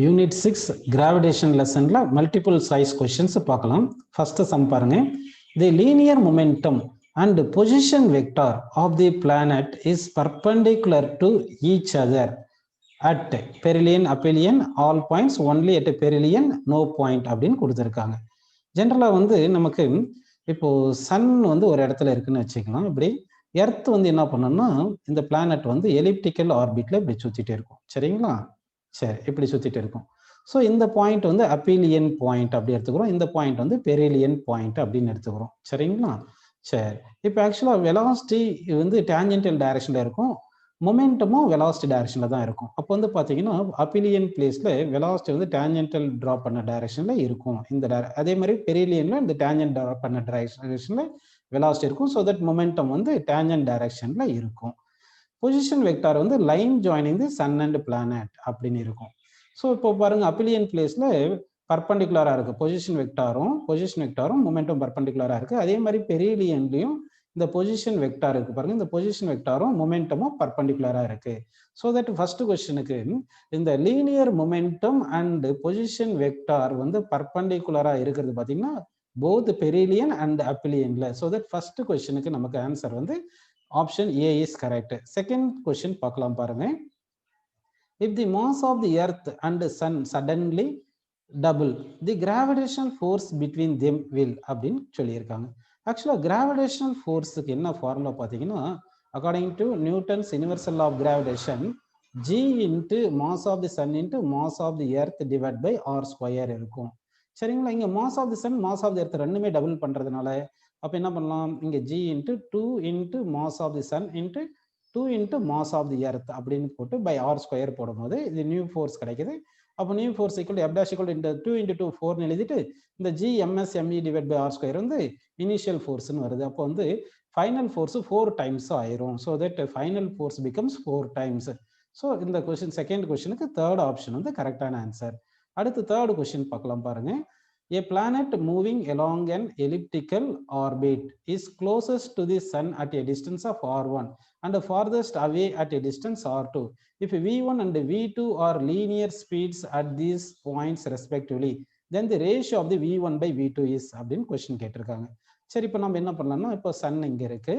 Unit 6 gravitation லெசன்ல multiple choice questions பார்க்கலாம். First sum பாருங்க. The linear momentum and position vector of the planet is perpendicular to each other at perihelion, aphelion, all points, only at perihelion, no point அப்படின்னு கொடுத்துருக்காங்க. ஜென்ரலா வந்து நமக்கு இப்போ Sun வந்து ஒரு இடத்துல இருக்குன்னு வச்சுக்கலாம். இப்படி எர்த் வந்து என்ன பண்ணணும்னா இந்த பிளானட் வந்து எலிப்டிக்கல் ஆர்பிட்ல இப்படி சுத்திட்டே இருக்கும். சரிங்களா? சரி, இப்படி சுத்திட்டு இருக்கும். ஸோ இந்த பாயிண்ட் வந்து அப்பீலியன் பாயிண்ட் அப்படி எடுத்துக்கிறோம். இந்த பாயிண்ட் வந்து பெரிலியன் பாயிண்ட் அப்படின்னு எடுத்துக்கிறோம். சரிங்களா? சரி, இப்போ ஆக்சுவலாக வெலாசிட்டி வந்து டேஞ்சென்டல் டைரக்ஷன்ல இருக்கும், மொமெண்டமும் வெலாசிட்டி டைரக்ஷன்ல தான் இருக்கும். அப்போ வந்து பார்த்தீங்கன்னா அப்பீலியன் பிளேஸ்ல வெலாசிட்டி வந்து டேஞ்சென்டல் ட்ராப் பண்ண டைரக்ஷன்ல இருக்கும். இந்த அதே மாதிரி பெரிலியன்ல இந்த டேஞ்சென்ட் ட்ராப் பண்ண டைரக்ஷன்ல வெலாசிட்டி இருக்கும். ஸோ தட் மொமெண்டம் வந்து டேஞ்சென்ட் டைரக்ஷன்ல இருக்கும். பொசிஷன் வெக்டார் வந்து line joining the sun and planet அப்படின்னு இருக்கும். ஸோ இப்போ பாருங்க அப்பீலியன் பிளேஸ்ல பர்பண்டிகுலரா இருக்கு பொசிஷன் வெக்டாரும் மொமெண்டம் பர்பண்டிகுலரா இருக்கு. அதே மாதிரி பெரிலியன்லயும் இந்த பொசிஷன் வெக்டார் இருக்கு பாருங்க, இந்த பொசிஷன் வெக்டாரும் மொமெண்டமும் பர்பண்டிகுலரா இருக்கு. ஸோ தட் ஃபர்ஸ்ட் கொஸ்டினுக்கு இந்த linear momentum and position vector வந்து பர்பண்டிகுலரா இருக்கிறது பார்த்தீங்கன்னா போத் பெரிலியன் அண்ட் அப்பீலியன்ல. ஸோ தட் ஃபர்ஸ்ட் கொஸ்டினுக்கு நமக்கு ஆன்சர் வந்து option A is correct. Second question பார்க்கலாம் பாருங்க. If the mass of the earth and the sun suddenly double, the gravitational force between them will அப்படின்னு சொல்லியிருக்காங்க. ஆக்சுவலாக கிராவிடேஷனல் ஃபோர்ஸுக்கு என்ன ஃபார்முலா பார்த்தீங்கன்னா according to Newton's universal of gravitation G into mass of the sun into mass of the earth divide by R square இருக்கும். சரிங்களா? இங்கே mass of the sun mass of the earth ரெண்டுமே double பண்ணுறதுனால அப்போ என்ன பண்ணலாம், இங்கே G into 2 into mass of the sun into 2 into mass of the earth அப்படின்னு போட்டு பை ஆர் ஸ்கொயர் போடும்போது இது நியூ ஃபோர்ஸ் கிடைக்குது. அப்போ new force equal F dash equal இந்த 2 இன்ட்டு 2 4 எழுதிட்டு இந்த G MS ME divide by R square வந்து இனிஷியல் ஃபோர்ஸ்னு வருது. அப்போ வந்து ஃபைனல் ஃபோர்ஸ் 4 டைம்ஸ் ஆயிரும். So that final force becomes 4 times. So இந்த கொஸ்டின் செகண்ட் கொஸ்டினுக்கு தேர்ட் ஆப்ஷன் வந்து கரெக்டான ஆன்சர். அடுத்து தேர்ட் கொஸ்டின் பார்க்கலாம் பாருங்க. A planet moving along an elliptical orbit is closest to the sun at a distance of r1 and farthest away at a distance r2. If v1 and v2 are linear speeds at these points respectively, then the ratio of the v1 by v2 is அப்படின்னு question கேட்டிருக்காங்க. சரி, இப்போ நம்ம என்ன பண்ணலாம்னா இப்போ Sun இங்கே இருக்கு,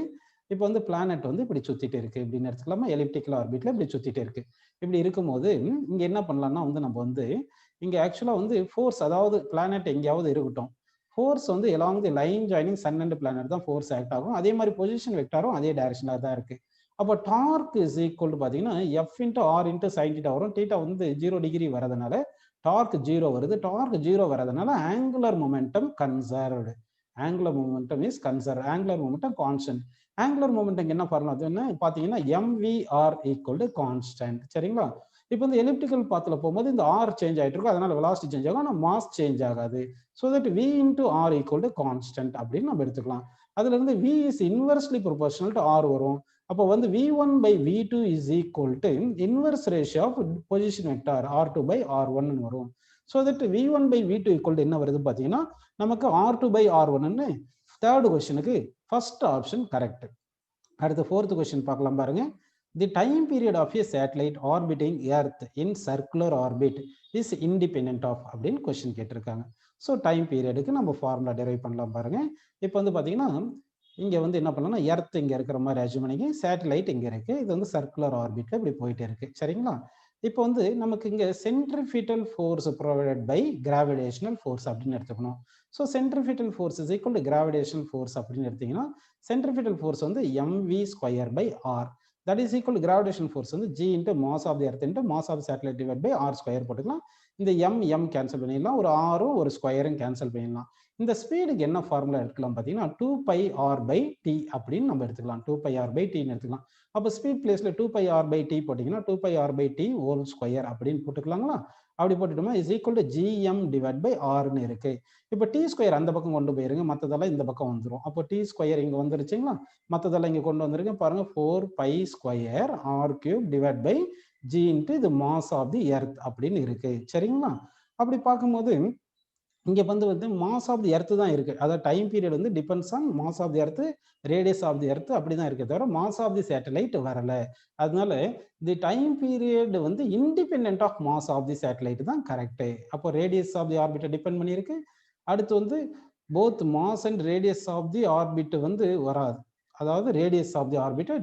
இப்போ வந்து பிளானட் வந்து இப்படி சுத்திட்டு இருக்கு இப்படின்னு எடுத்துக்கலாமா, எலிப்டிக்கல் ஆர்பிட்ல இப்படி சுத்திட்டு இருக்கு. இப்படி இருக்கும்போது இங்க என்ன பண்ணலாம்னா வந்து நம்ம வந்து இங்க ஆக்சுவலா வந்து ஃபோர்ஸ், அதாவது பிளானட் எங்கேயாவது இருக்கட்டும், ஃபோர்ஸ் வந்து along the line joining sun and planet தான் ஃபோர்ஸ் ஆக்ட் ஆகும். அதே மாதிரி பொசிஷன் வெக்டாரும் அதே டைரக்ஷன்ல தான் இருக்கு. அப்போ டார்க் இஸ் ஈக்குவல் டு பார்த்தீங்கன்னா F into R into sine theta வரும். டீட்டா வந்து 0 டிகிரி வரதுனால டார்க் 0 வருது. டார்க் 0 வரதுனால angular momentum conserved. Angular momentum is conserve, angular momentum constant. Angular momentum என்ன ஃபார்முலா பார்த்தீங்கன்னா எம்விஆர் ஈக்குவல் டு கான்ஸ்டன்ட். சரிங்களா? இப்போ இந்த எலிப்டிக்கல் பாத்தில் போகும்போது இந்த ஆர் சேஞ்ச் ஆகிட்டு இருக்கும், அதனால வெலாசிட்டி சேஞ்ச் ஆகும், ஆனால் மாஸ் சேஞ்ச் ஆகாது. So that V into R equal to constant அப்படின்னு நம்ம எடுத்துக்கலாம். அதுல இருந்து V is inversely proportional to R வரும். அப்போ வந்து v1 by v2 is equal to inverse ratio of position vector r2 by r1 வரும். So that v1 by v2 equal to என்ன வருது பார்த்தீங்கன்னா நமக்கு r2 by r1ன்னு தேர்ட் கொஸ்டினுக்கு ஃபர்ஸ்ட் ஆப்ஷன் கரெக்ட். அடுத்து ஃபோர்த் கொஸ்டின் பார்க்கலாம் பாருங்க. The time period of a satellite orbiting Earth in circular orbit is independent of அப்படின்னு கொஸ்டின் கேட்டிருக்காங்க. ஸோ டைம் பீரியடுக்கு நம்ம ஃபார்முலா டெரைவ் பண்ணலாம் பாருங்க. இப்போ வந்து பார்த்தீங்கன்னா இங்கே வந்து என்ன பண்ணலாம்னா எர்த் இங்கே இருக்கிற மாதிரி அஜூம் பண்ணிங்க, சேட்டலைட் இங்கே இருக்கு, இது வந்து சர்க்குலர் ஆர்பிட்ல இப்படி போயிட்டே இருக்கு. சரிங்களா? இப்போ வந்து நமக்கு இங்கே centrifugal force provided by gravitational force அப்படின்னு எடுத்துக்கணும். So centrifugal force is equal to gravitational force அப்படின்னு எடுத்தீங்கன்னா சென்ட்ரிஃபியூட்டல் ஃபோர்ஸ் வந்து mv square by R, that is equal to gravitational force வந்து g into mass of the earth into mass of the satellite divided by r square போட்டுக்கலாம். இந்த m cancel பண்ணிடலாம், ஒரு ஆரும் ஒரு ஸ்கொயரும் cancel பண்ணிடலாம். இந்த ஸ்பீடுக்கு என்ன ஃபார்முலா எடுக்கலாம் பார்த்தீங்கன்னா 2πr by t அப்படின்னு நம்ம எடுத்துக்கலாம். 2πr by t எடுத்துக்கலாம். அப்போ ஸ்பீட் பிளேஸ்ல 2πr by t போட்டிங்கன்னா 2πr by t whole square அப்படின்னு போட்டுக்கலாங்களா? அப்படி போட்டுட்டோமா is equal to gm divide by ஆர்னு இருக்கு. இப்போ டி ஸ்கொயர் அந்த பக்கம் கொண்டு போயிருங்க, மற்றதெல்லாம் இந்த பக்கம் வந்துடும். அப்போ டி ஸ்கொயர் இங்கே வந்துருச்சுங்களா, மற்றதெல்லாம் இங்கே கொண்டு வந்துருங்க பாருங்க. 4π square r cube divide by G into இது மாஸ் ஆஃப் தி எர்த் அப்படின்னு இருக்கு. சரிங்களா? அப்படி பார்க்கும்போது இங்க வந்து மாஸ் ஆஃப் தி எர்த் தான் இருக்கு. அதாவது டைம் பீரியட் வந்து depends on mass of the earth, radius of the earth அப்படிதான் இருக்கே தவிர மாஸ் ஆஃப் தி சேட்டலைட் வரல. அதனால தி டைம் பீரியட் வந்து independent of mass of the satellite தான் கரெக்ட். அப்போ ரேடியஸ் ஆஃப் தி ஆர்பிட்டை டிபெண்ட் பண்ணியிருக்கு. அடுத்து வந்து both mass and radius of the orbit வந்து வராது. அதாவது ரேடியஸ் ஆஃப் தி ஆர்பிட்டை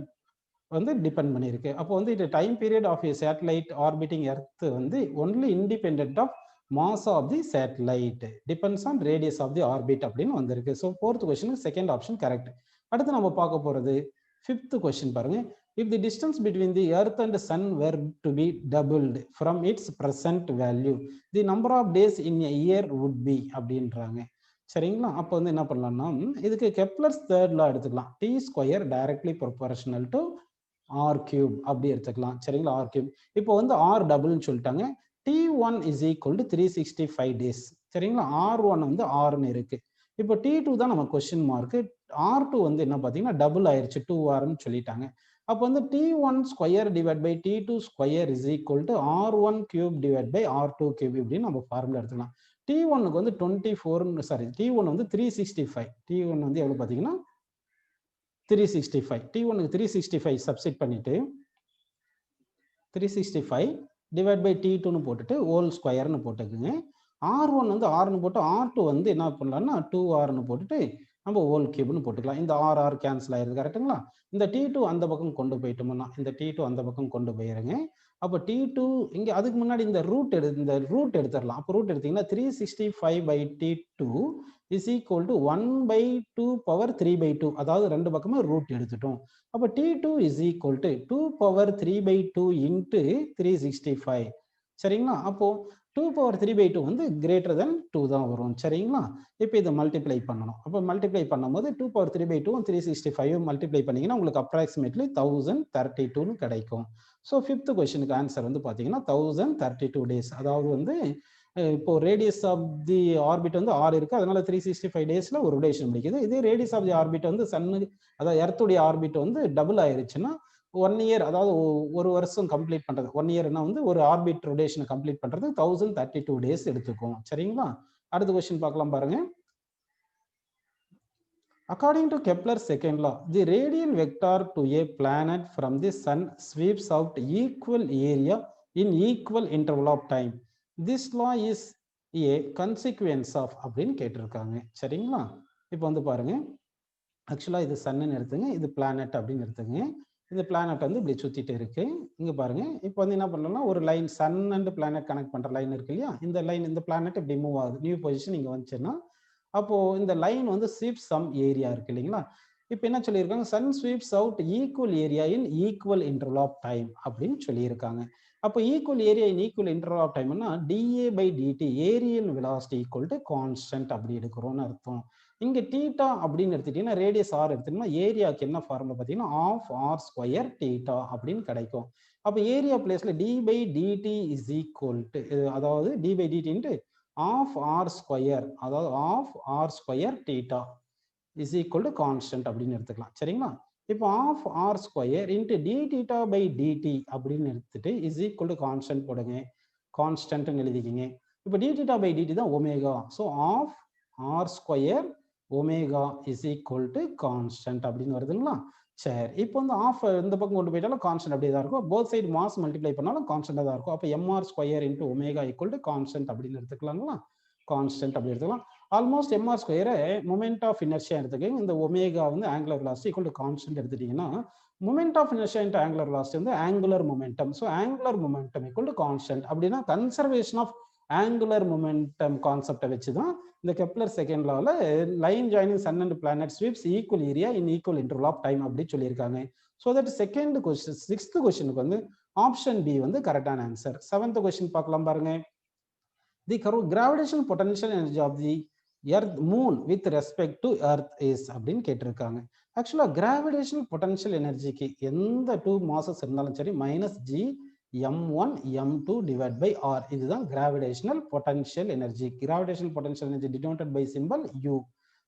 வந்து டிபெண்ட் பண்ணியிருக்கு. அப்போ வந்து இது time period of a satellite orbiting earth வந்து only independent of mass of the satellite depends on radius of the orbit அப்படின்னு வந்திருக்கு. ஸோ ஃபோர்த் கொஸ்டினுக்கு செகண்ட் ஆப்ஷன் கரெக்ட். அடுத்து நம்ம பார்க்க போறது ஃபிஃப்த் கொஸ்டின் பாருங்க. If the distance between the earth and the sun were to be doubled from its present value, the number of days in a year would be அப்படின்றாங்க. சரிங்களா? அப்போ வந்து என்ன பண்ணலாம்னா இதுக்கு கெப்லர்ஸ் தேர்ட் லா எடுத்துக்கலாம். T square directly proportional to R cube அப்படி எடுத்துக்கலாம். சரிங்களா? R cube. இப்போ வந்து ஆர் டபுள்னு சொல்லிட்டாங்க. T1 is equal to 365 days. சரிங்களா? R1 வந்து ஆர்னு இருக்கு. இப்போ T2 தான் நம்ம கொஸ்டின் மார்க். R2 வந்து என்ன பார்த்தீங்கன்னா டபுள் ஆயிருச்சு 2Rன்னு சொல்லிட்டாங்க. அப்போ வந்து T1 square divide by T2 square is equal to R1 cube divide by R2 cube இப்படின்னு நம்ம ஃபார்முலா எடுத்துக்கலாம். T1க்கு வந்து 24 சாரி T1 வந்து 365. T1 வந்து எவ்வளவு பார்த்தீங்கன்னா 365. T1க்கு 365 சப்ஸ்டிட் பண்ணிட்டு 365 டிவைட் பை T2ன்னு போட்டுட்டு ஹோல் ஸ்கொயர்னு போட்டுக்குங்க. R1 வந்து ஆர்னு போட்டு R2 வந்து என்ன பண்ணலாம்னா 2Rன்னு போட்டுட்டு நம்ம ஹோல் கியூப்னு போட்டுக்கலாம். இந்த ஆர் கேன்சல் ஆயிருது கரெக்டுங்களா? இந்த T2 அந்த பக்கம் கொண்டு போயிட்டோம்னா இந்த T2 அந்த பக்கம் கொண்டு போயிருங்க. அப்போ T2 இங்க அதுக்கு முன்னாடி இந்த ரூட் எடுத்துடலாம். அப்போ ரூட் எடுத்தீங்கன்னா 365 by T2 is equal to 1 by 2 power 3 by 2. அதாவது ரெண்டு பக்கமே ரூட் எடுத்துட்டோம். அப்போ T2 is equal to 2 power 3 by 2 into 365. சரிங்களா? அப்போ 2 power 3 by 2 வந்து greater than 2 தான் வரும். சரிங்களா? இப்போ இதை மல்டிப்ளை பண்ணணும். அப்போ மல்டிப்ளை பண்ணும்போது 2 power 3 by 2 365 மல்டிப்ளை பண்ணீங்கன்னா உங்களுக்கு அப்ராக்சிமேட்லி 1032ன்னு கிடைக்கும். ஸோ ஃபிஃப்த் கொஸ்டினுக்கு ஆன்சர் வந்து பார்த்தீங்கன்னா 1032 டேஸ். அதாவது வந்து இப்போ ரேடியஸ் ஆஃப் தி ஆர்பிட் வந்து ஆர் இருக்கு, அதனால 365 டேஸ்ல ஒரு ரொட்டேஷன் முடிக்குது. இதே ரேடியஸ் ஆஃப் தி ஆர்பிட் வந்து சன்னு அதாவது எர்த்துடைய ஆர்பிட் வந்து டபுள் ஆயிருச்சுன்னா 1 இயர், அதாவது ஒரு வருஷம் கம்ப்ளீட் பண்றது 1 இயர்னா வந்து ஒரு ஆர்பிட் ரொட்டேஷன் கம்ப்ளீட் பண்றது 1032 டேஸ் எடுத்துக்கும். சரிங்களா? அடுத்த கொஸ்டின் பார்க்கலாம் பாருங்க. According to Kepler's second law, the radial vector to a planet from the sun sweeps out equal area in equal interval of time. This law is a consequence of அப்படின்னு கேட்டிருக்காங்க. சரிங்களா? இப்போ வந்து பாருங்க, ஆக்சுவலா இது சன்னு எடுத்துங்க, இது பிளானட் அப்படின்னு எடுத்துங்க. இந்த பிளானட் வந்து இப்படி சுத்திட்டு இருக்கு. இங்க பாருங்க, இப்போ வந்து என்ன பண்ணலாம்னா ஒரு line sun and planet connect பண்ற லைன் இருக்கு இல்லையா? இந்த லைன் இந்த பிளானட் இப்படி மூவ் ஆகுது. நியூ பொசிஷன் இங்க வந்துச்சுன்னா அப்போ இந்த லைன் வந்து ஸ்வீப் சம் ஏரியா இருக்கு இல்லைங்களா? இப்போ என்ன சொல்லியிருக்காங்க? Sun sweeps out equal area in equal interval of time அப்படின்னு சொல்லியிருக்காங்க. அப்போ equal area in equal interval of டைம்னா dA by dt areal velocity equal to constant அப்படி எடுக்கிறோம்னு அர்த்தம். இங்க தீட்டா அப்படின்னு எடுத்துட்டீங்கன்னா ரேடியஸ் ஆர் எடுத்தீங்கன்னா ஏரியாவுக்கு என்ன ஃபார்முலா பார்த்தீங்கன்னா ஆஃப் ஆர் ஸ்கொயர் தீட்டா அப்படின்னு கிடைக்கும். அப்போ ஏரியா பிளேஸ்ல d by dt is equal to, அதாவது d by dt of R square, அதாவது of R square theta is equal to constant அப்படின்னு எடுத்துக்கலாம். சரிங்களா? இப்போ of R square into d theta by dt அப்படின்னு எடுத்துட்டு இஸ் ஈக்குவல் டு கான்ஸ்டன்ட் போடுங்க. கான்ஸ்டன்ட்னு எழுதிக்கிங்க. இப்போ டி தீட்டா பை டிடி தான் omega. So of R square omega is equal to constant அப்படின்னு வருதுங்களா? சரி, இப்போ வந்து ஆஃப் இந்த பக்கம் கொண்டு போயிட்டாலும் கான்ஸ்டன்ட் அப்படியே தான் இருக்கும். போத் சைடு மாஸ் மல்டிப்ளை பண்ணாலும் கான்ஸ்டன்டாக தான் இருக்கும். அப்போ m r square into omega equal to constant அப்படின்னு எடுத்துக்கலாங்களா? கான்ஸ்டன்ட் அப்படி எடுத்துக்கலாம். ஆல்மோஸ்ட் எம்ஆர் ஸ்கொயரை மொமெண்ட் ஆஃப் இனர்ஷியா எடுத்துக்கங்க. இந்த ஒமேகா வந்து angular velocity equal to constant எடுத்துட்டீங்கன்னா moment of inertia into angular velocity வந்து angular momentum. So angular momentum equal to constant. அப்படின்னா கன்சர்வேஷன் ஆஃப் ஆங்குலர் மொமெண்டம் கான்செப்டை வச்சு தான் இந்த கெப்லர் செகண்ட் லால line joining sun and planet sweeps equal area in equal interval of time அப்படி சொல்லியிருக்காங்க. So that second question, sixth கொஸ்டினுக்கு வந்து ஆப்ஷன் பி வந்து கரெக்டான ஆன்சர். செவன்த் கொஸ்டின் பார்க்கலாம் பாருங்க. The gravitational potential energy of the earth moon with respect to earth is அப்படின்னு கேட்டிருக்காங்க. ஆக்சுவலா கிராவிடேஷனல் பொட்டன்ஷியல் எனர்ஜிக்கு எந்த 2 மாசஸ் இருந்தாலும் சரி -g m1 m2 divided by r, இதுதான் gravitational potential energy. Gravitational potential energy denoted by symbol u.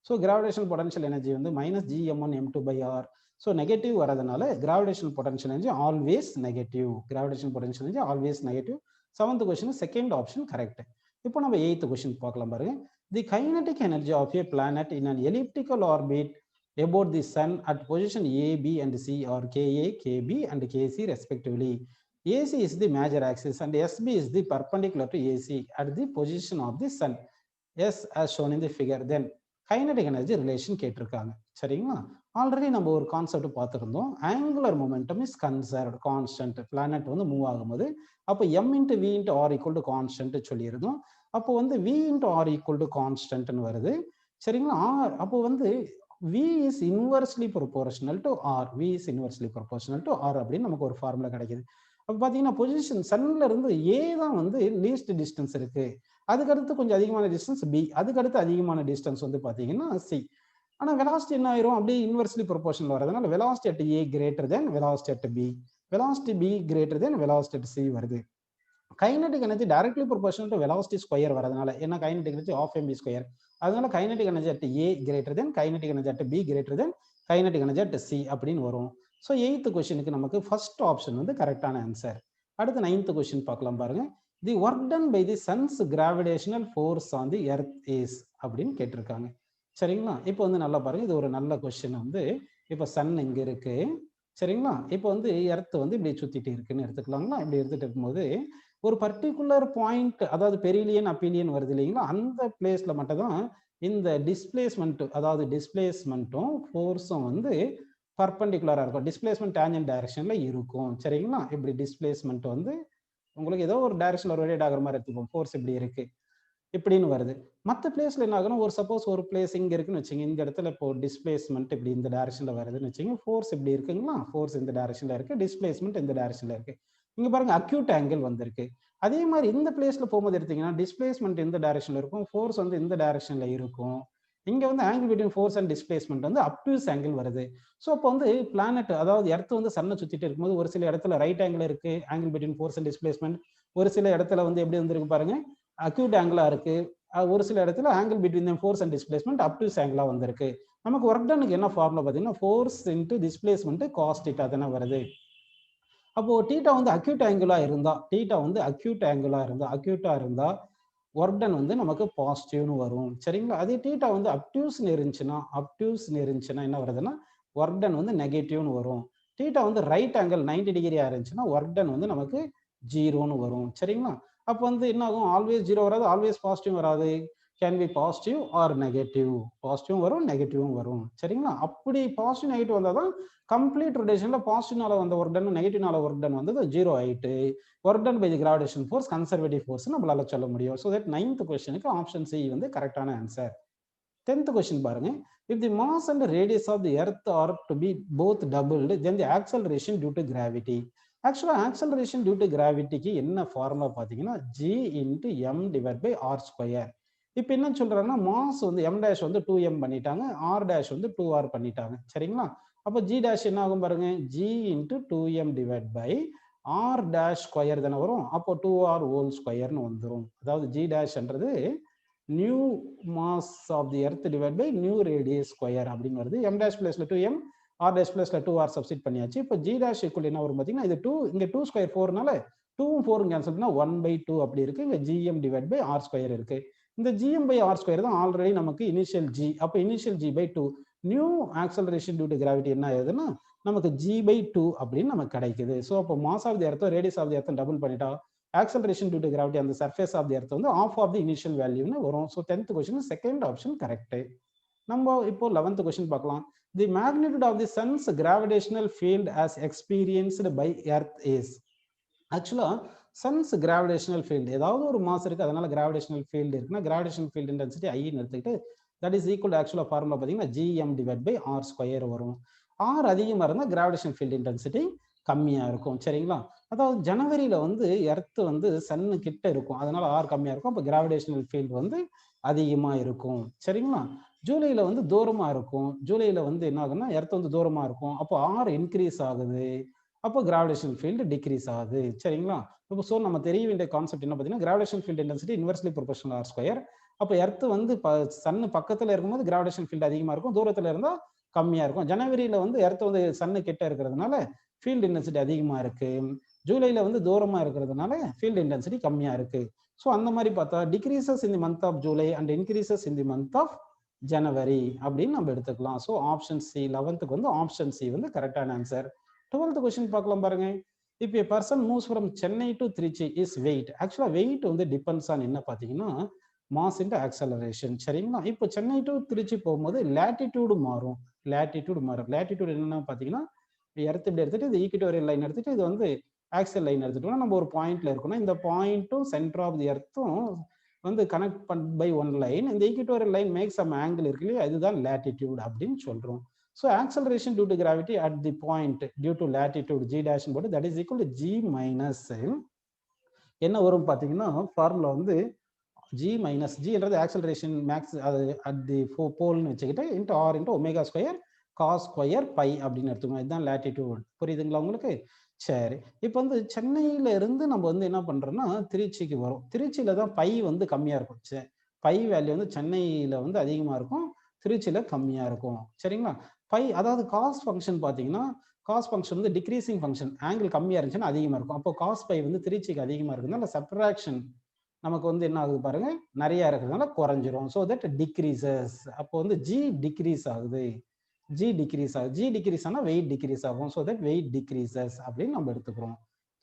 So gravitational potential energy வந்து -g m1 m2 by r. So negative வரதுனால gravitational potential energy always negative. Gravitational potential energy always negative. Seventh question second option correct. இப்போ நம்ம 8th question பார்க்கலாம் பாருங்க. The kinetic energy of a planet in an elliptical orbit about the sun at position A, B and C are Ka, Kb and Kc respectively. AC is the major axis and SB is the perpendicular to AC at the position of the sun. S as shown in the figure. Then kinetic energy relation கேட்டிருக்காங்க. சரிங்களா? Already நம்ம ஒரு concept பார்த்துருந்தோம். Angular momentum is conserved, constant. Planet வந்து move ஆகும்போது அப்போ m into v into r equal to constant சொல்லியிருந்தோம். அப்போ வந்து v into r equal to constant வருது. சரிங்களா? அப்போ வந்து v is inversely proportional to r. v is inversely proportional to r அப்படின்னு நமக்கு ஒரு ஃபார்முலா கிடைக்குது. அப்போ பார்த்தீங்கன்னா பொசிஷன் சன்ல இருந்து a தான் வந்து லீஸ்ட் டிஸ்டன்ஸ் இருக்கு. அதுக்கடுத்து கொஞ்சம் அதிகமான டிஸ்டன்ஸ் b, அதுக்கடுத்து அதிகமான டிஸ்டன்ஸ் வந்து பார்த்தீங்கன்னா c. ஆனால் வெலாசிட்டி என்ன ஆயிரும்? அப்படியே இன்வெர்ஸ்லி ப்ரொபோர்ஷனல் வரதுனால velocity at a greater than velocity at b, velocity b greater than velocity at c வருது. Kinetic energy directly proportional to velocity square வரதுனால என்ன kinetic energy of mv square. அதனால kinetic energy at a greater than kinetic energy at b greater than kinetic energy at c அப்படின்னு வரும். So 8th கொஸ்டினுக்கு நமக்கு first option வந்து கரெக்டான answer. அடுத்து 9th கொஸ்டின் பார்க்கலாம் பாருங்க. The work done by the sun's gravitational force on the earth is அப்படின்னு கேட்டிருக்காங்க. சரிங்களா? இப்போ வந்து நல்லா பாருங்க, இது ஒரு நல்ல கொஸ்டின். வந்து இப்போ சன் இங்க இருக்கு. சரிங்களா? இப்போ வந்து எர்த் வந்து இப்படி சுத்திட்டு இருக்குன்னு எடுத்துக்கலாங்களா? இப்படி எடுத்துட்டு இருக்கும்போது ஒரு பர்டிகுலர் பாயிண்ட், அதாவது பெரிலியன் அப்பீலியன் வருது இல்லைங்களா? அந்த பிளேஸ்ல மட்டும் தான் இந்த டிஸ்பிளேஸ்மெண்ட், அதாவது டிஸ்பிளேஸ்மெண்ட்டும் ஃபோர்ஸும் வந்து பர்பெண்டிகுலரா இருக்கும். டிஸ்பிளேஸ்மெண்ட் டேஞ்சன்ட் டைரக்ஷன்ல இருக்கும். சரிங்களா? இப்படி டிஸ்பிளேஸ்மெண்ட் வந்து உங்களுக்கு ஏதோ ஒரு டைரக்ஷன்ல ரொட்டேட் ஆகிற மாதிரி எடுத்துப்போம். ஃபோர்ஸ் இப்படி இருக்கு இப்படின்னு வருது. மற்ற பிளேஸ்ல என்ன ஆகும்னா, ஒரு சப்போஸ் ஒரு பிளேஸ் இங்க இருக்குன்னு வச்சுங்க, இந்த இடத்துல இப்போ டிஸ்பிளேஸ்மெண்ட் இப்படி இந்த டைரக்ஷன்ல வருதுன்னு வச்சுங்க, ஃபோர்ஸ் இப்படி இருக்குங்களா? ஃபோர்ஸ் இந்த டைரக்ஷன்ல இருக்கு, டிஸ்பிளேஸ்மெண்ட் இந்த டைரக்ஷன்ல இருக்கு. இங்க பாருங்க அக்யூட் ஆங்கிள் வந்திருக்கு. அதே மாதிரி இந்த பிளேஸ்ல போகும்போது எடுத்தீங்கன்னா டிஸ்பிளேஸ்மெண்ட் இந்த டைரக்ஷன்ல இருக்கும், ஃபோர்ஸ் வந்து இந்த டைரக்ஷன்ல இருக்கும். இங்க வந்து angle between force and displacement வந்து அப்டியூஸ் ஆங்கிள் வருது. ஸோ அப்போ வந்து பிளானட், அதாவது எர்த் வந்து சன்னை சுத்திட்டு இருக்கும்போது ஒரு சில இடத்துல ரைட் ஆங்கிள் இருக்கு, angle between force and displacement. ஒரு சில இடத்துல வந்து எப்படி வந்திருக்கு பாருங்க, அக்யூட் ஆங்கிளா இருக்கு. ஒரு சில இடத்துல angle between force and displacement obtuse ஆங்கிளா வந்திருக்கு. நமக்கு ஒர்க் டனுக்கு என்ன ஃபார்முலா பார்த்தீங்கன்னா, force into displacement cos theta தானே வருது. அப்போ தீட்டா வந்து அக்யூட் ஆங்கிளா இருந்தா, தீட்டா வந்து அக்யூட்டா இருந்தா ஒர்க் டன் வந்து நமக்கு பாசிட்டிவ்னு வரும். சரிங்களா? அதே தீட்டா வந்து அப்டியூஸ்னு இருந்துச்சுன்னா என்ன வருதுன்னா ஒர்க் டன் வந்து நெகட்டிவ்னு வரும். தீட்டா வந்து ரைட் ஆங்கிள் 90 டிகிரியா இருந்துச்சுன்னா ஒர்க் டன் வந்து நமக்கு 0ன்னு வரும். சரிங்களா? அப்போ வந்து என்ன ஆகும்? ஆல்வேஸ் 0 வராது, ஆல்வேஸ் பாசிட்டிவ் வராது. Can be positive or negative. பாசிட்டிவும் வரும், நெகட்டிவும் வரும். சரிங்களா? அப்படி பாசிட்டிவ் நெகட்டிவ் வந்தால் தான் கம்ப்ளீட் ரொட்டேஷன்ல பாசிட்டிவ்னால வந்த ஒர்க் டன் நெகட்டிவ்னால ஒர்க் டன் வந்து 0 ஆயிட்டு work done by the gravitation force conservative force நம்மளால சொல்ல முடியும். ஸோ தட் 9th கொஸ்டினுக்கு ஆப்ஷன் சி வந்து கரெக்டான ஆன்சர். 10th கொஸ்டின் பாருங்க. If the mass and radius of the earth are to be both doubled, then the acceleration due to gravity. ஆக்சுவலா acceleration due to gravityக்கு என்ன formula பார்த்தீங்கன்னா g into m divided by r square. இப்போ என்ன சொல்றாங்கன்னா, mass வந்து m dash வந்து 2m பண்ணிட்டாங்க, r dash வந்து 2r பண்ணிட்டாங்க. சரிங்களா? அப்போ g டேஷ் என்ன ஆகும் பாருங்க, g into 2m divided by r dash square தானே வரும். அப்போ 2r ஹோல் ஸ்கொயர்னு வந்துடும். அதாவது g டேஷ்ன்றது new mass of the earth divide by new radius square அப்படின்னு வருது. m டேஷ் பிளஸ்ல 2m, r டேஷ் பிளஸ்ல 2r சப்ஸ்டிட் பண்ணியாச்சு. இப்போ g டேஷ் ஈக்குவல் என்ன வரும் பார்த்தீங்கன்னா, இது 2, இங்க 2 ஸ்கொயர் 4னால 2ம் 4ம் கேன்சல் பண்ணா 1/2 அப்படி இருக்கு. இங்க gm divide by r square இருக்கு. இந்த gm by r ஸ்கொயர் தான் ஆல்ரெடி நமக்கு இனிஷியல் g. அப்போ initial g by 2. New acceleration due to gravity என்ன ஆகுதுன்னா நமக்கு g by 2 அப்படின்னு நமக்கு கிடைக்குது. ஸோ அப்போ மாஸ் ஆஃப் தி எர்த்தோ ரேடியஸ் ஆஃப் தி எர்த்தோ டபுள் பண்ணிட்டா ஆக்சலரேஷன் டியூ டு கிராவிட்டி அந்த சர்ஃபேஸ் ஆஃப் தி எர்த் வந்து ஆஃப் ஆஃப் தி இனிஷியல் வேல்யூன்னு வரும். So 10th question second option correct. நம்ம இப்போ 11th கொஸ்டின் பார்க்கலாம். The magnitude of the sun's gravitational field as experienced by earth is. ஆக்சுவலா sun's gravitational field, ஏதாவது ஒரு mass இருக்கு, அதனால கிராவிடேஷனல் ஃபீல்டு இருக்குன்னா கிராவிடேஷனல் ஃபீல்டு இன்டென்சிட்டி ஐன்னு எடுத்துக்கிட்டு தட் இஸ் ஈக்குவல் ஆக்சுவலா ஃபார்முலா பார்த்தீங்கன்னா gm divide by R square வரும். ஆர் அதிகமாக இருந்தால் கிராவிடேஷன் ஃபீல்டு இன்டென்சிட்டி கம்மியாக இருக்கும். சரிங்களா? அதாவது ஜனவரியில வந்து எர்த் வந்து சன்னு கிட்ட இருக்கும், அதனால ஆர் கம்மியாக இருக்கும். அப்போ கிராவிடேஷனல் ஃபீல்டு வந்து அதிகமாக இருக்கும். சரிங்களா? ஜூலையில வந்து தூரமாக இருக்கும், ஜூலையில வந்து என்ன ஆகுதுன்னா எர்த் வந்து தூரமாக இருக்கும், அப்போ ஆர் இன்க்ரீஸ் ஆகுது, அப்போ கிராவிடேஷன் ஃபீல்டு டிக்ரீஸ் ஆகுது. சரிங்களா? இப்போ ஸோ நம்ம தெரிய வேண்டிய கான்செப்ட் என்ன பார்த்தீங்கன்னா, gravitation field intensity inversely proportional R square. அப்போ எர்த் வந்து சன்னு பக்கத்தில் இருக்கும்போது கிராவிடேஷன் ஃபீல்டு அதிகமாக இருக்கும், தூரத்தில் இருந்தால் கம்மியாக இருக்கும். ஜனவரியில வந்து எர்த் வந்து சன்னு கிட்ட இருக்கிறதுனால ஃபீல்டு இன்டென்சிட்டி அதிகமாக இருக்கு, ஜூலையில் வந்து தூரமாக இருக்கிறதுனால ஃபீல்டு இன்டென்சிட்டி கம்மியாக இருக்கு. ஸோ அந்த மாதிரி பார்த்தா decreases in the month of July and increases in the month of January அப்படின்னு நம்ம எடுத்துக்கலாம். ஸோ ஆப்ஷன் சி 11th வந்து ஆப்ஷன் சி வந்து கரெக்டான ஆன்சர். 12th கொஸ்டின் பார்க்கலாம் பாருங்க. இப்போ a person moves from Chennai to Trichy is weight. ஆக்சுவலா வெயிட் வந்து டிபெண்ட்ஸ் ஆன் என்ன பார்த்தீங்கன்னா மாஸ் இன்டு ஆக்சலரேஷன். சரிங்களா? இப்போ சென்னை டு திருச்சி போகும்போது லேட்டிடியூடு மாறும். லேட்டிடியூடு என்னன்னா பார்த்தீங்கன்னா எர்த் இப்படி எடுத்துட்டு இது ஈக்வட்டோரியல் லைன் எடுத்துட்டு இது வந்து ஆக்சல் லைன் எடுத்துட்டோம்னா நம்ம ஒரு பாயிண்ட்ல இருக்கணும். இந்த பாயிண்ட்டும் சென்டர் ஆஃப் தி எர்த்தும் வந்து கனெக்ட் பை ஒன் லைன். இந்த equatorial line make some angle இருக்கு இல்லையா, இதுதான் லேட்டிடியூட் அப்படின்னு சொல்றோம். So acceleration due to gravity at the point due to latitude g dash போட்டு that is equal to g minus என்ன வரும் பார்த்தீங்கன்னா ஃபார்முலா வந்து ஜி மைனஸ் ஜி என்றது ஆக்சலரேஷன் மேக்ஸ் அது அட் தி போல்னு வச்சுக்கிட்டு into R into omega square cos square phi அப்படின்னு எடுத்துக்கணும். இதுதான் லேட்டிடியூட். புரியுதுங்களா உங்களுக்கு? சரி, இப்போ வந்து சென்னையில இருந்து நம்ம வந்து என்ன பண்றோம்னா திருச்சிக்கு வரும். திருச்சியில தான் பை வந்து கம்மியா இருக்கும். பை வேல்யூ வந்து சென்னையில வந்து அதிகமா இருக்கும், திருச்சியில கம்மியா இருக்கும். சரிங்களா? பை அதாவது காஸ் ஃபங்க்ஷன் பார்த்தீங்கன்னா காஸ் ஃபங்க்ஷன் வந்து டிக்ரீசிங் ஃபங்க்ஷன், ஆங்கிள் கம்மியா இருந்துச்சுன்னா அதிகமா இருக்கும். அப்போ காஸ் பை வந்து திருச்சிக்கு அதிகமா இருக்குதுனால சப்ட்ராக்ஷன் நமக்கு வந்து என்ன ஆகுது பாருங்க, நிறைய இருக்கிறதுனால குறைஞ்சிரும். So that decreases. அப்போ வந்து ஜி டிக்ரீஸ் ஆகுது. ஜி டிக்ரீஸ் ஆனால் வெயிட் டிக்ரீஸ் ஆகும். ஸோ தட் வெயிட் டிக்ரீசஸ் அப்படின்னு நம்ம எடுத்துக்கிறோம்.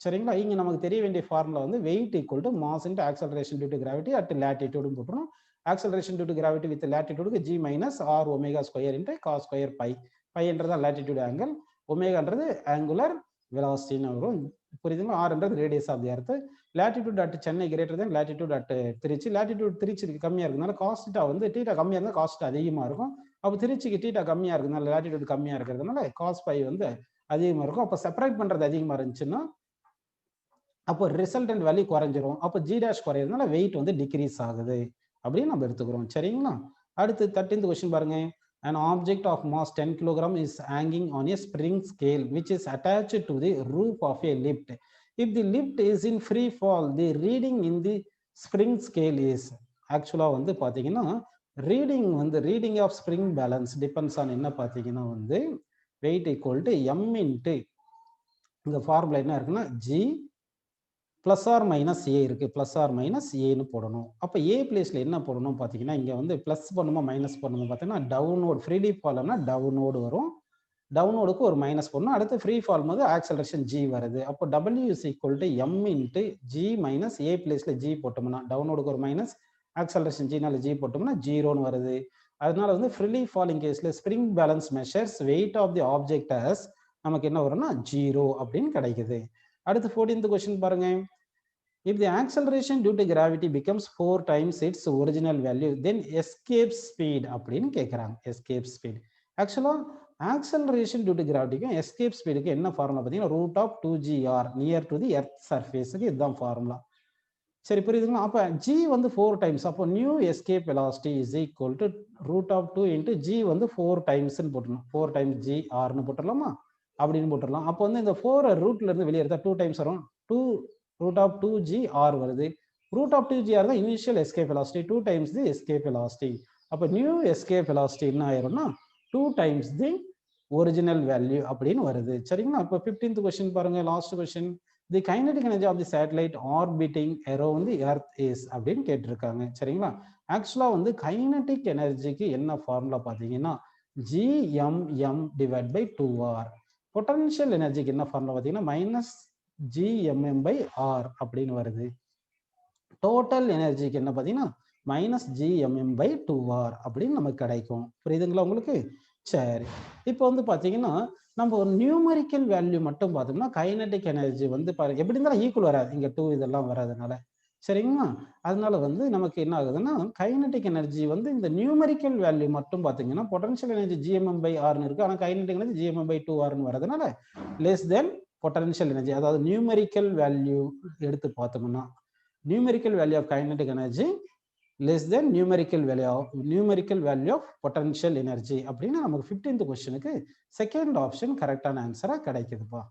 சரிங்களா? இங்கே நமக்கு தெரிய வேண்டிய ஃபார்முலா வந்து weight equal to mass into acceleration due to gravity at லேட்டிடியூடும் போட்டுரும். Acceleration due to gravity with லேட்டிடியூடுக்கு g minus r omega square into cos square phi. பைன்றது லேட்டிடியூட் ஆங்கிள், ஒமேகான்றது ஆங்குலர் வெலாசிட்டின்னு வரும். புரியுதுங்களா? ஆர்ன்றது radius of the earth. Latitude at Chennai greater than latitude at Trichy. Latitude திருச்சிக்கு கம்மியாக இருக்கிறதுனால காஸ்டா வந்து டீட்டா கம்மியாக இருந்தால் காஸ்ட் அதிகமாக இருக்கும். அப்போ திருச்சிக்கு டீட்டா கம்மியாக இருக்கிறதுனால லேட்டிடியூட் கம்மியாக இருக்கிறதுனால காஸ் பை வந்து அதிகமாக இருக்கும். அப்போ செப்பரேட் பண்ணுறது அதிகமாக இருந்துச்சுன்னா அப்போ ரிசல்டன்ட் வேல்யூ குறைஞ்சிரும். அப்போ ஜி டேஷ் குறையிறதுனால வெயிட் வந்து டிக்ரீஸ் ஆகுது அப்படின்னு நம்ம எடுத்துக்கிறோம். சரிங்களா? அடுத்து 13th கொஸ்டின் பாருங்க. An object of mass 10 kg is hanging on a spring scale which is attached to the roof of a lift. If the lift is in free fall, the reading in the spring scale is actually வந்து பாத்தீங்கன்னா reading of spring balance depends on என்ன பாத்தீங்கன்னா வந்து weight equal to m into இந்த formula என்ன இருக்குன்னா g plus R minus A இருக்கு. Plus R minus ஏன்னு போடணும். அப்போ ஏ பிளேஸ்ல என்ன போடணும் பார்த்தீங்கன்னா இங்கே வந்து பிளஸ் பண்ணுமா மைனஸ் பண்ணுமா பார்த்தீங்கன்னா டவுனோடு ஃப்ரீ ஃபால்னா டவுனோடு வரும். டவுனோடுக்கு ஒரு மைனஸ் போடணும். அடுத்து ஃப்ரீ ஃபால் போது ஆக்சலரேஷன் ஜி வருது. அப்போ W is equal to m into g minus a பிளேஸ்ல ஜி போட்டோம்னா டவுனோடுக்கு ஒரு மைனஸ் ஆக்சலரேஷன் ஜினால ஜி போட்டோம்னா ஜீரோன்னு வருது. அதனால வந்து ஃப்ரீ ஃபாலிங் கேஸ்ல spring balance measures weight of the object as நமக்கு என்ன வரும்னா ஜீரோ அப்படின்னு கிடைக்குது. அடுத்து 14th கொஸ்டின் பாருங்க. If the acceleration due to gravity becomes 4 times its original value, then escape speed அப்படின்னு கேட்குறாங்க. escape speed. ஆக்சுவலா acceleration due to gravity escape speedக்கு என்ன ஃபார்முலா பார்த்தீங்கன்னா root of 2gr near to the earth சர்ஃபேஸுக்கு இதுதான் formula. சரி, புரியுதுங்களா? அப்போ g வந்து 4 டைம்ஸ். அப்போ new escape velocity is equal to root of 2 into g வந்து 4 டைம்ஸ்ன்னு போட்டுருணும். 4 டைம்ஸ் gr போட்டுடலாமா அப்படின்னு போட்டுடலாம். அப்போ வந்து இந்த 4 ரூட்ல இருந்து வெளியே எடுத்தா 2 டைம்ஸ் வரும். 2 root of 2gr வருது. root of 2gr தான் initial escape velocity, 2 times the escape velocity. அப்போ new escape velocity என்ன ஆயிரும்னா 2 times the original value அப்படின்னு வருது. சரிங்களா? இப்போ 15th கொஸ்டின் பாருங்க, last question. The kinetic energy of the satellite orbiting around the earth is அப்படின்னு கேட்டிருக்காங்க. சரிங்களா? ஆக்சுவலா வந்து கைனடிக் எனர்ஜிக்கு என்ன ஃபார்முலா பார்த்தீங்கன்னா gmm divide by 2r. Potential எனர்ஜிக்கு என்ன ஃபார்முலா பார்த்தீங்கன்னா மைனஸ் gmm by r அப்படின்னு வருது. டோட்டல் எனர்ஜிக்கு என்ன பார்த்தீங்கன்னா மைனஸ் gmm by 2r அப்படின்னு நமக்கு கிடைக்கும். புரியுதுங்களா உங்களுக்கு? சரி, இப்போ வந்து பார்த்தீங்கன்னா நம்ம ஒரு நியூமரிக்கல் வேல்யூ மட்டும் பார்த்தோம்னா கைனடிக் எனர்ஜி வந்து பாருங்க எப்படி இருந்தாலும் ஈக்குவல் வராது, இங்கே 2 இதெல்லாம் வராதுனால. சரிங்களா? அதனால வந்து நமக்கு என்ன ஆகுதுன்னா கைனடிக் எனர்ஜி வந்து இந்த நியூமரிக்கல் வேல்யூ மட்டும் பார்த்தீங்கன்னா பொட்டன்ஷியல் எனர்ஜி gmm by rன்னு இருக்கு, ஆனால் கைனடிக் எனர்ஜி gmm by 2rன்னு வரதுனால லெஸ் தென் பொட்டன்ஷியல் எனர்ஜி. அதாவது நியூமெரிக்கல் வேல்யூ எடுத்து பார்த்தோம்னா numerical value of kinetic energy less than numerical value of potential energy அப்படின்னு நமக்கு 15th கொஸ்டினுக்கு செகண்ட் ஆப்ஷன் கரெக்டான ஆன்சரா கிடைக்குதுப்பா.